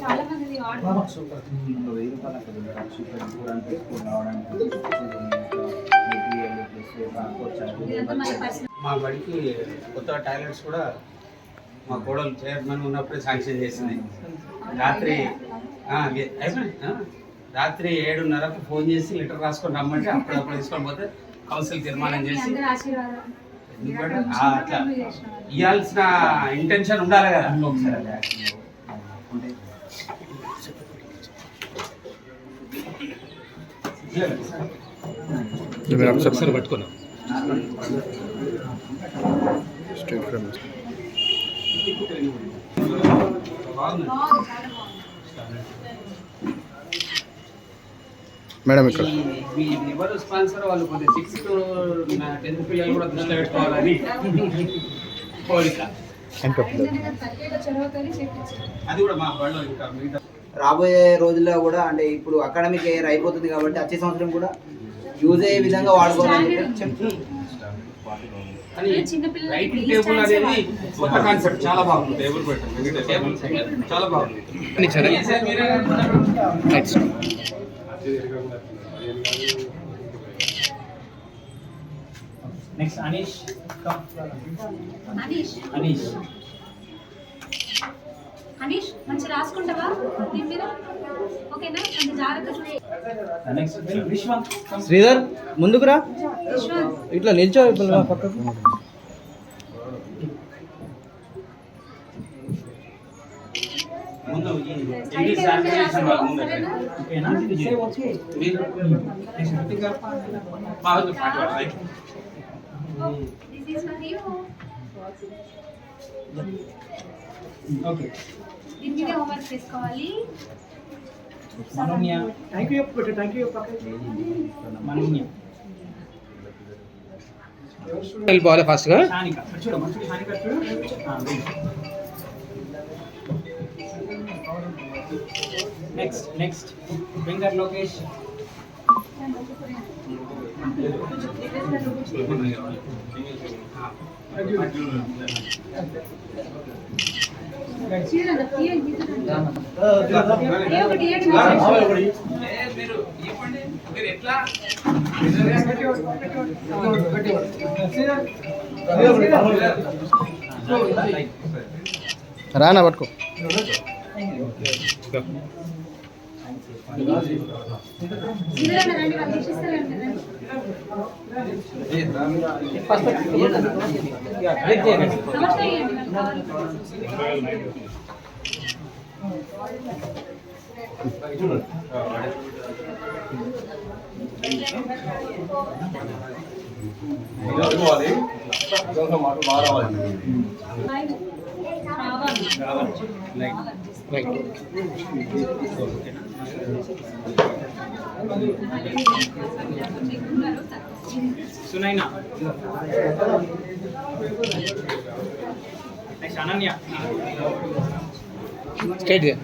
చాలా మంది మా బడికి కొత్త టాయిలెట్స్ కూడా మా కోడలు చైర్మన్ ఉన్నప్పుడే శాంక్షన్ చేసింది. రాత్రి 7:30కు ఫోన్ చేసి లెటర్ రాసుకొని రమ్మంటే అప్పుడప్పుడు తీసుకొని పోతే కౌన్సిల్ తీర్మానం చేసి అట్లా ఇవ్వాల్సిన ఇంటెన్షన్ ఉండాలి కదా. ఒకసారి పట్టుకున్నాం మేడం ఇక్కడ ఎవరు స్పాన్సర్ వాళ్ళు కొద్దిగా 6th to 10th పిల్లలు కూడా దృష్టిలో పెట్టుకోవాలని కోరిక. అది కూడా మా బడిలో ఇంకా మిగతా రాబోయే రోజుల్లో కూడా అంటే ఇప్పుడు అకాడమిక్ ఇయర్ అయిపోతుంది కాబట్టి వచ్చే సంవత్సరం కూడా యూజ్ అయ్యే విధంగా వాడుకోవాలని చెప్తున్నాను. రైటింగ్ టేబుల్ అనేది కొత్త కాన్సెప్ట్, చాలా బాగుంది. టేబుల్ పెట్టండి, చాలా బాగుంది. నెక్స్ట్ అనీష్ మంచి రాసుకుంటావా దీని మీద? ఓకేనా? అంత జాగ్రత్త చూసి. నెక్స్ట్ విశ్వం. శ్రీధర్ ముందుకురా, విశ్వం ఇట్లా నిల్చో పక్కకు. ముందు ఇంగ్లీష్ ట్రాన్స్లేషన్ వాళ్ళు ముందు ఓకేనా? ఓకే. మీరు బాగుంది పాట right. This is for you. Okay. దీని మీద హోంవర్క్ చేసుకోవాలి. మనోన్య. Thank you Manonya. వెళ్ళిపోవాలి ఫాస్ట్గా. హానిక చూడు, మంచి హానిక చూడు. నెక్స్ట్ వెంకట్ లోకేష్. మీరు ఎట్లా రానా పట్టుకో. సునైనా. నెక్స్ట్ అనన్య. స్ట్రైట్ గా.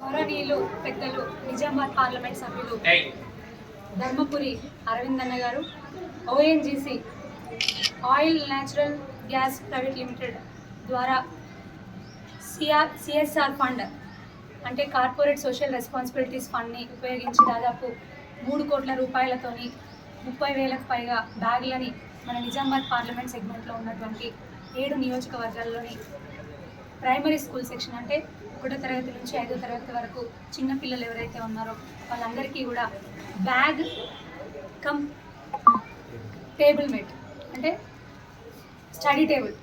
గౌరవనీయులు పెద్దలు నిజామాబాద్ పార్లమెంట్ సభ్యులు ధర్మపురి అరవింద్ అన్న గారు, ONGC oil natural gas private limited ద్వారా సిఎస్ఆర్ ఫండ్ అంటే కార్పొరేట్ సోషల్ రెస్పాన్సిబిలిటీస్ ఫండ్ని ఉపయోగించి దాదాపు 3 కోట్ల రూపాయలతోని 30,000కు పైగా బ్యాగులని మన నిజామాబాద్ పార్లమెంట్ సెగ్మెంట్లో ఉన్నటువంటి 7 నియోజకవర్గాల్లోని ప్రైమరీ స్కూల్ సెక్షన్ అంటే 1వ తరగతి నుంచి 5వ తరగతి వరకు చిన్న పిల్లలు ఎవరైతే ఉన్నారో వాళ్ళందరికీ కూడా బ్యాగ్ కమ్ టేబుల్ మేట్ అంటే స్టడీ టేబుల్,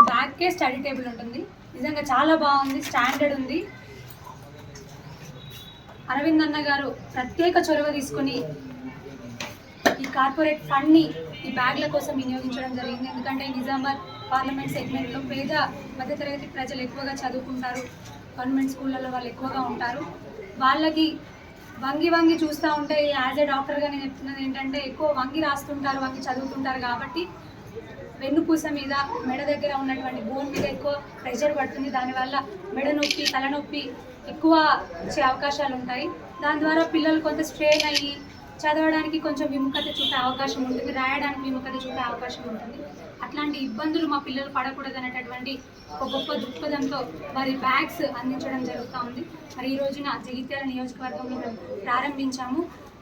బ్యాగ్కే స్టడీ టేబుల్ ఉంటుంది. నిజంగా చాలా బాగుంది, స్టాండర్డ్ ఉంది. అరవింద్ అన్న గారు ప్రత్యేక చొరవ తీసుకొని ఈ కార్పొరేట్ ఫండ్ని ఈ బ్యాగ్ల కోసం వినియోగించడం జరిగింది. ఎందుకంటే నిజామాబాద్ పార్లమెంట్ సెగ్మెంట్లో పేద మధ్యతరగతి ప్రజలు ఎక్కువగా చదువుకుంటారు, గవర్నమెంట్ స్కూళ్ళలో వాళ్ళు ఎక్కువగా ఉంటారు. వాళ్ళకి వంగి వంగి చూస్తూ ఉంటే యాజ్ ఏ డాక్టర్గా నేను చెప్తున్నది ఏంటంటే ఎక్కువ వంగి రాస్తుంటారు, వంగి చదువుతుంటారు కాబట్టి వెన్నుపూస మీద మెడ దగ్గర ఉన్నటువంటి బోన్ మీద ఎక్కువ ప్రెషర్ పడుతుంది. దానివల్ల మెడ నొప్పి, తలనొప్పి ఎక్కువ వచ్చే అవకాశాలు ఉంటాయి. దాని ద్వారా పిల్లలు కొంత స్ట్రెయిన్ అయ్యి చదవడానికి కొంచెం విముఖత చూపే అవకాశం ఉంటుంది, రాయడానికి విముఖత చూపే అవకాశం ఉంటుంది. అట్లాంటి ఇబ్బందులు మా పిల్లలు పడకూడదు అనేటటువంటి ఒక గొప్ప దృక్పథంతో వారి బ్యాగ్స్ అందించడం జరుగుతూ ఉంది. మరి ఈ రోజున జగిత్యాల నియోజకవర్గంలో మేము ప్రారంభించాము.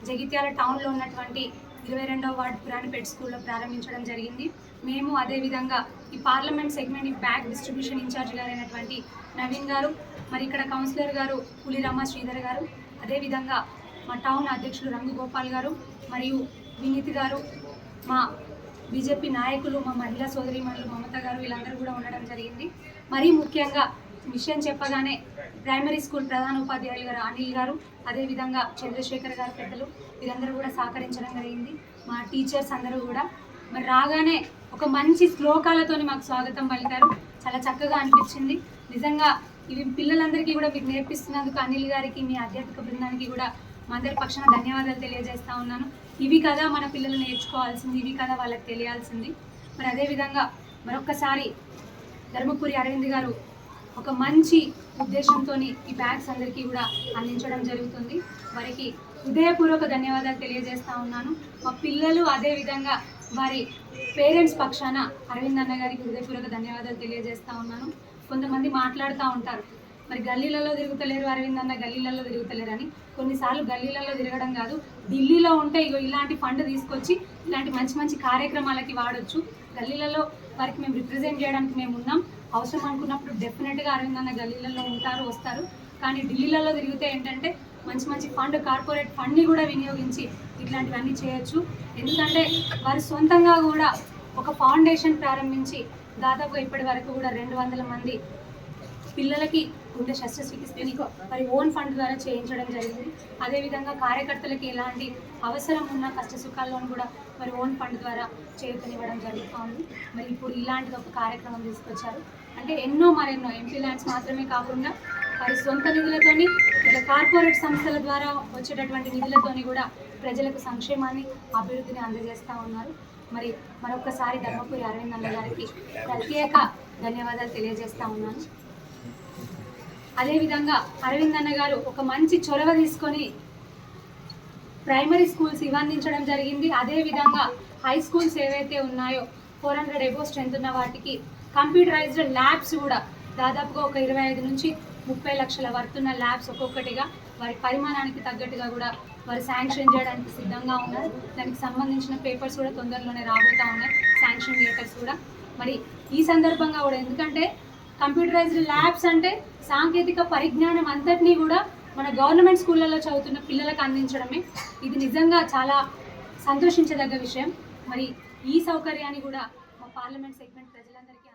జగిత్యాల టౌన్లో ఉన్నటువంటి 22వ వార్డు పురాణిపేట స్కూల్లో ప్రారంభించడం జరిగింది. మేము అదేవిధంగా ఈ పార్లమెంట్ సెగ్మెంట్ ఈ బ్యాగ్ డిస్ట్రిబ్యూషన్ ఇన్ఛార్జ్ గారు అయినటువంటి నవీన్ గారు, మరి ఇక్కడ కౌన్సిలర్ గారు పులిరమ్మ శ్రీధర్ గారు, అదేవిధంగా మా టౌన్ అధ్యక్షులు రంగు గోపాల్ గారు మరియు వినీత్ గారు, మా బీజేపీ నాయకులు, మా మహిళా సోదరీమణులు మమత గారు, వీళ్ళందరూ కూడా ఉండడం జరిగింది. మరీ ముఖ్యంగా విషయం చెప్పగానే ప్రైమరీ స్కూల్ ప్రధాన ఉపాధ్యాయులు గారు అనిల్ గారు, అదేవిధంగా చంద్రశేఖర్ గారు పెద్దలు వీరందరూ కూడా సహకరించడం జరిగింది. మా టీచర్స్ అందరూ కూడా మరి రాగానే ఒక మంచి శ్లోకాలతోని మాకు స్వాగతం పలికారు. చాలా చక్కగా అనిపించింది. నిజంగా ఇవి పిల్లలందరికీ కూడా మీకు నేర్పిస్తున్నందుకు అనిల్ గారికి, మీ అధ్యాపక బృందానికి కూడా మా అందరి పక్షాన ధన్యవాదాలు తెలియజేస్తూ ఉన్నాను. ఇవి కదా మన పిల్లలు నేర్చుకోవాల్సింది, ఇవి కదా వాళ్ళకి తెలియాల్సింది. మరి అదేవిధంగా మరొక్కసారి ధర్మపురి అరవింద్ గారు ఒక మంచి ఉద్దేశంతో ఈ బ్యాగ్స్ అందరికీ కూడా అందించడం జరుగుతుంది. వారికి హృదయపూర్వక ధన్యవాదాలు తెలియజేస్తూ ఉన్నాను. మా పిల్లలు అదేవిధంగా వారి పేరెంట్స్ పక్షాన అరవింద్ అన్న గారికి హృదయపూర్వక ధన్యవాదాలు తెలియజేస్తూ ఉన్నాను. కొంతమంది మాట్లాడుతూ ఉంటారు, మరి గల్లీలలో తిరుగుతలేరు అరవింద్ అన్న, గల్లీలలో తిరుగుతలేరు అని. కొన్నిసార్లు గల్లీలలో తిరగడం కాదు, ఢిల్లీలో ఉంటే ఇగో ఇలాంటి ఫండ్ తీసుకొచ్చి ఇలాంటి మంచి మంచి కార్యక్రమాలకి వాడొచ్చు. గల్లీలలో వారికి మేము రిప్రజెంట్ చేయడానికి మేము ఉన్నాం. అవసరం అనుకున్నప్పుడు డెఫినెట్గా అరవింద్ అన్న గల్లీలలో ఉంటారు, వస్తారు. కానీ ఢిల్లీలలో తిరిగితే ఏంటంటే మంచి మంచి ఫండ్, కార్పొరేట్ ఫండ్ని కూడా వినియోగించి ఇట్లాంటివన్నీ చేయొచ్చు. ఎందుకంటే వారు సొంతంగా కూడా ఒక ఫౌండేషన్ ప్రారంభించి దాదాపుగా ఇప్పటి వరకు కూడా 200 మంది పిల్లలకి గుండె శస్త్రచికిత్సని మరి ఓన్ ఫండ్ ద్వారా చేయించడం జరిగింది. అదేవిధంగా కార్యకర్తలకి ఎలాంటి అవసరం ఉన్న కష్ట సుఖాల్లోనూ కూడా మరి ఓన్ ఫండ్ ద్వారా చేయూతనివ్వడం జరుగుతుంది. మరి ఇప్పుడు ఇలాంటిది ఒక కార్యక్రమం తీసుకొచ్చారు. అంటే ఎన్నో మరెన్నో ఎంపీ ల్యాండ్స్ మాత్రమే కాకుండా వారి సొంత నిధులతోని, ఇట్లా కార్పొరేట్ సంస్థల ద్వారా వచ్చేటటువంటి నిధులతోని కూడా ప్రజలకు సంక్షేమాన్ని, అభివృద్ధిని అందజేస్తూ ఉన్నారు. మరి మరొకసారి ధర్మపురి అరవింద్ అన్న గారికి ప్రత్యేక ధన్యవాదాలు తెలియజేస్తూ ఉన్నాను. అదేవిధంగా అరవింద్ అన్న గారు ఒక మంచి చొరవ తీసుకొని ప్రైమరీ స్కూల్స్ ఇవ్వందించడం జరిగింది. అదేవిధంగా హై స్కూల్స్ ఏవైతే ఉన్నాయో 400 ఎబో స్ట్రెంత్ ఉన్న వాటికి కంప్యూటరైజ్డ్ ల్యాబ్స్ కూడా దాదాపుగా ఒక 25 నుంచి 30 లక్షల వర్తున్న ల్యాబ్స్ ఒక్కొక్కటిగా వారి పరిమాణానికి తగ్గట్టుగా కూడా వారు శాంక్షన్ చేయడానికి సిద్ధంగా ఉన్నారు. దానికి సంబంధించిన పేపర్స్ కూడా తొందరలోనే రాబోతూ ఉన్నాయి, శాంక్షన్ లెటర్స్ కూడా. మరి ఈ సందర్భంగా కూడా ఎందుకంటే కంప్యూటరైజ్డ్ ల్యాబ్స్ అంటే సాంకేతిక పరిజ్ఞానం అంతటినీ కూడా మన గవర్నమెంట్ స్కూళ్ళల్లో చదువుతున్న పిల్లలకు అందించడమే. ఇది నిజంగా చాలా సంతోషించదగ్గ విషయం. మరి ఈ సౌకర్యాన్ని కూడా మా పార్లమెంట్ సెగ్మెంట్ ప్రజలందరికీ